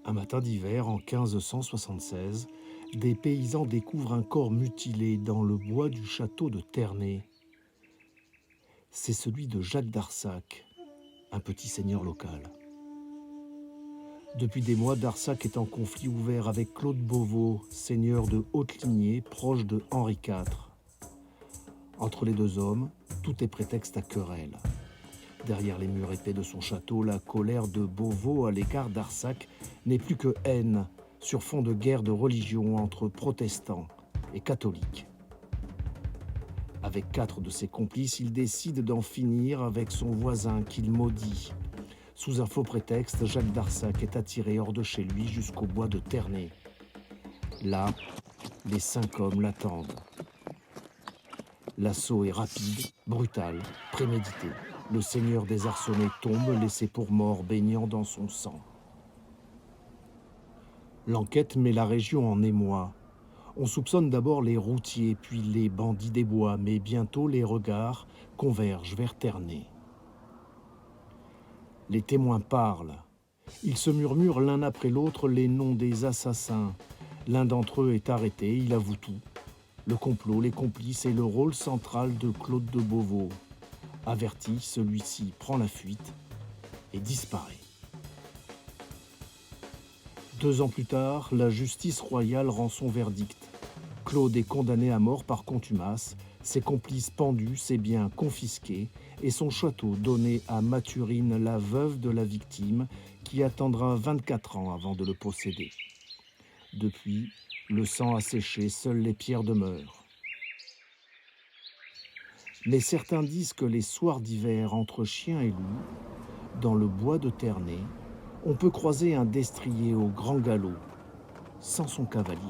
Un matin d'hiver, en 1576, des paysans découvrent un corps mutilé dans le bois du château de Ternay. C'est celui de Jacques d'Arsac, un petit seigneur local. Depuis des mois, d'Arsac est en conflit ouvert avec Claude Beauvau, seigneur de haute lignée, proche de Henri IV. Entre les deux hommes, tout est prétexte à querelle. Derrière les murs épais de son château, la colère de Beauvau à l'égard d'Arsac n'est plus que haine sur fond de guerre de religion entre protestants et catholiques. Avec 4 de ses complices, il décide d'en finir avec son voisin qu'il maudit. Sous un faux prétexte, Jacques d'Arsac est attiré hors de chez lui jusqu'au bois de Ternay. Là, les 5 hommes l'attendent. L'assaut est rapide, brutal, prémédité. Le seigneur désarçonné tombe, laissé pour mort, baignant dans son sang. L'enquête met la région en émoi. On soupçonne d'abord les routiers, puis les bandits des bois, mais bientôt les regards convergent vers Ternay. Les témoins parlent. Ils se murmurent l'un après l'autre les noms des assassins. L'un d'entre eux est arrêté, il avoue tout. Le complot, les complices et le rôle central de Claude de Beauvau. Averti, celui-ci prend la fuite et disparaît. 2 ans plus tard, la justice royale rend son verdict. Claude est condamné à mort par contumace, ses complices pendus, ses biens confisqués et son château donné à Mathurine, la veuve de la victime, qui attendra 24 ans avant de le posséder. Depuis, le sang a séché, seules les pierres demeurent. Mais certains disent que les soirs d'hiver entre chien et loup, dans le bois de Ternay, on peut croiser un destrier au grand galop, sans son cavalier.